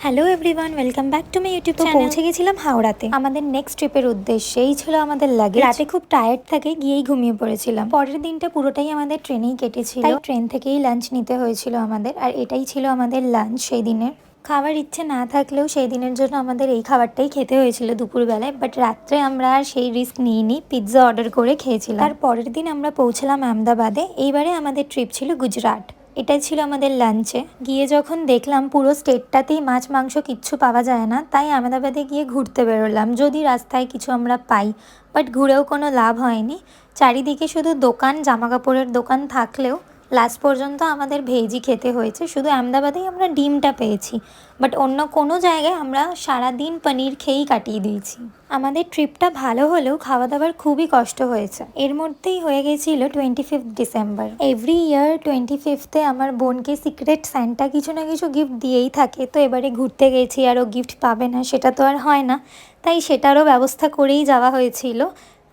Hello everyone, welcome back to my YouTube channel. পৌঁছে গেছিলাম হাওড়াতে আমাদের নেক্সট ট্রিপের উদ্দেশ্যে। এই ছিল আমাদের লাগেজ। রাতে খুব টায়ার্ড থাকে, গিয়েই ঘুমিয়ে পড়েছিলাম। পরের দিনটা পুরোটাই আমাদের ট্রেনেই কেটেছিল, তাই ট্রেন থেকেই লাঞ্চ নিতে হয়েছিল আমাদের। আর এটাই ছিল আমাদের লাঞ্চ সেই দিনের। খাওয়ার ইচ্ছে না থাকলেও সেই দিনের জন্য আমাদের এই খাবারটাই খেতে হয়েছিল দুপুরবেলায়। বাট রাত্রে আমরা আর সেই রিস্ক নিইনি, পিৎজা অর্ডার করে খেয়েছিলাম। তার পরের দিন আমরা পৌঁছলাম আহমেদাবাদে। এইবারে আমাদের ট্রিপ ছিল গুজরাট। এটাই ছিল আমাদের লাঞ্চে। গিয়ে যখন দেখলাম পুরো স্টেটটাতেই মাছ মাংস কিচ্ছু পাওয়া যায় না, তাই আহমেদাবাদে গিয়ে ঘুরতে বেরোলাম, যদি রাস্তায় কিছু আমরা পাই। বাট ঘুরেও কোনো লাভ হয়নি। চারিদিকে শুধু দোকান, জামা কাপড়ের দোকান থাকলেও লাস্ট পর্যন্ত আমাদের ভেজই খেতে হয়েছে। শুধু আহমেদাবাদেই আমরা ডিমটা পেয়েছি, বাট অন্য কোনো জায়গায় আমরা সারাদিন পনির খেয়েই কাটিয়ে দিয়েছি। আমাদের ট্রিপটা ভালো হলেও খাওয়া দাওয়ার খুবই কষ্ট হয়েছে। এর মধ্যেই হয়ে গেছিল 25 ডিসেম্বর। এভরি ইয়ার 25-এ আমার বোনকে সিক্রেট স্যান্টা কিছু না কিছু গিফট দিয়েই থাকে। তো এবারে ঘুরতে গেছি আর ও গিফট পাবে না, সেটা তো আর হয় না। তাই সেটারও ব্যবস্থা করেই যাওয়া হয়েছিল।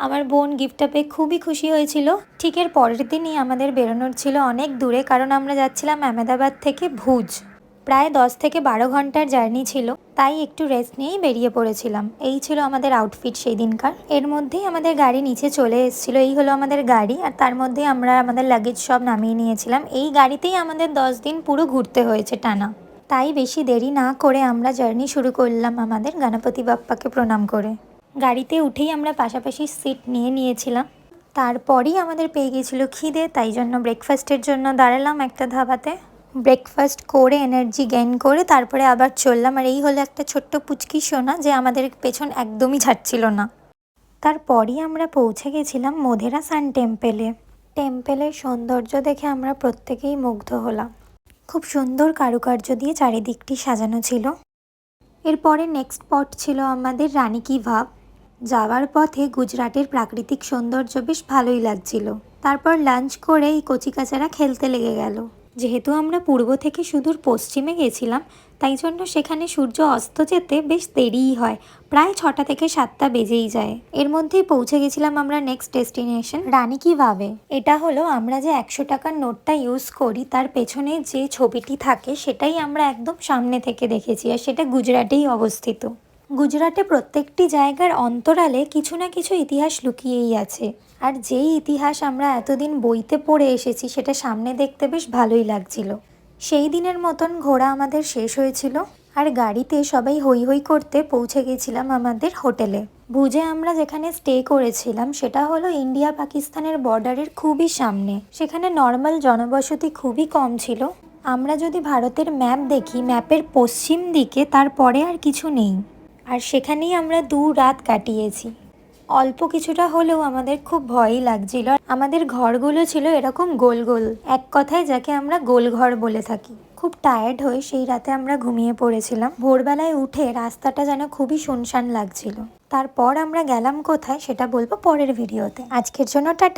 আমার বোন গিফটটা পেয়ে খুবই খুশি হয়েছিল। ঠিক এর পরের দিনই আমাদের বেরোনোর ছিল অনেক দূরে, কারণ আমরা যাচ্ছিলাম আহমেদাবাদ থেকে ভুজ। প্রায় 10 থেকে 12 ঘন্টার জার্নি ছিল, তাই একটু রেস্ট নিয়েই বেরিয়ে পড়েছিলাম। এই ছিল আমাদের আউটফিট সেই দিনকার। এর মধ্যেই আমাদের গাড়ি নিচে চলে এসেছিল। এই হলো আমাদের গাড়ি, আর তার মধ্যেই আমরা আমাদের লাগেজ সব নামিয়ে নিয়েছিলাম। এই গাড়িতেই আমাদের 10 দিন পুরো ঘুরতে হয়েছে টানা। তাই বেশি দেরি না করে আমরা জার্নি শুরু করলাম আমাদের গণপতি বাপ্পাকে প্রণাম করে। গাড়িতে উঠেই আমরা পাশাপাশি সিট নিয়ে নিয়েছিলাম। তারপরই আমাদের পেয়ে গেছিলো খিদে, তাই জন্য ব্রেকফাস্টের জন্য দাঁড়ালাম একটা ধাবাতে। ব্রেকফাস্ট করে এনার্জি গেইন করে তারপরে আবার চললাম। আর এই হলো একটা ছোট্ট পুচকি সোনা, যে আমাদের পেছন একদমই ছাড়ছিল না। তারপরই আমরা পৌঁছে গেছিলাম মোধেরা সান টেম্পেলে। টেম্পেলের সৌন্দর্য দেখে আমরা প্রত্যেকেই মুগ্ধ হলাম। খুব সুন্দর কারুকার্য দিয়ে চারিদিকটি সাজানো ছিল। এরপরে নেক্সট স্পট ছিল আমাদের রানী কি ভাভ। যাওয়ার পথে গুজরাটের প্রাকৃতিক সৌন্দর্য বেশ ভালোই লাগছিল। তারপর লাঞ্চ করে এই কচিকাচারা খেলতে লেগে গেল। যেহেতু আমরা পূর্ব থেকে সুদূর পশ্চিমে গেছিলাম, তাই জন্য সেখানে সূর্য অস্ত যেতে বেশ দেরিই হয়, প্রায় 6টা থেকে 7টা বেজেই যায়। এর মধ্যেই পৌঁছে গেছিলাম আমরা নেক্সট ডেস্টিনেশন রানী কি ভাভে। এটা হলো আমরা যে 100 টাকার নোটটা ইউজ করি, তার পেছনে যে ছবিটি থাকে সেটাই আমরা একদম সামনে থেকে দেখেছি, আর সেটা গুজরাটেই অবস্থিত। গুজরাটে প্রত্যেকটি জায়গার অন্তরালে কিছু না কিছু ইতিহাস লুকিয়েই আছে, আর যেই ইতিহাস আমরা এতদিন বইতে পড়ে এসেছি সেটা সামনে দেখতে বেশ ভালোই লাগছিল। সেই দিনের মতন ঘোরা আমাদের শেষ হয়েছিল, আর গাড়িতে সবাই হই হই করতে পৌঁছে গেছিলাম আমাদের হোটেলে। ভুজে আমরা যেখানে স্টে করেছিলাম সেটা হলো ইন্ডিয়া পাকিস্তানের বর্ডারের খুবই সামনে। সেখানে নর্মাল জনবসতি খুবই কম ছিল। আমরা যদি ভারতের ম্যাপ দেখি, ম্যাপের পশ্চিম দিকে তারপরে আর কিছু নেই। আর সেখানেই আমরা 2 রাত কাটিয়েছি। অল্প কিছুটা হলেও আমাদের খুব ভয়ই লাগছিল। আমাদের ঘরগুলো ছিল এরকম গোল গোল, এক কথায় যাকে আমরা গোল ঘর বলে থাকি। খুব টায়ার্ড হয়ে সেই রাতে আমরা ঘুমিয়ে পড়েছিলাম। ভোরবেলায় উঠে রাস্তাটা যেন খুবই শুনশান লাগছিল। তারপর আমরা গেলাম কোথায় সেটা বলবো পরের ভিডিওতে। আজকের জন্য টাটা।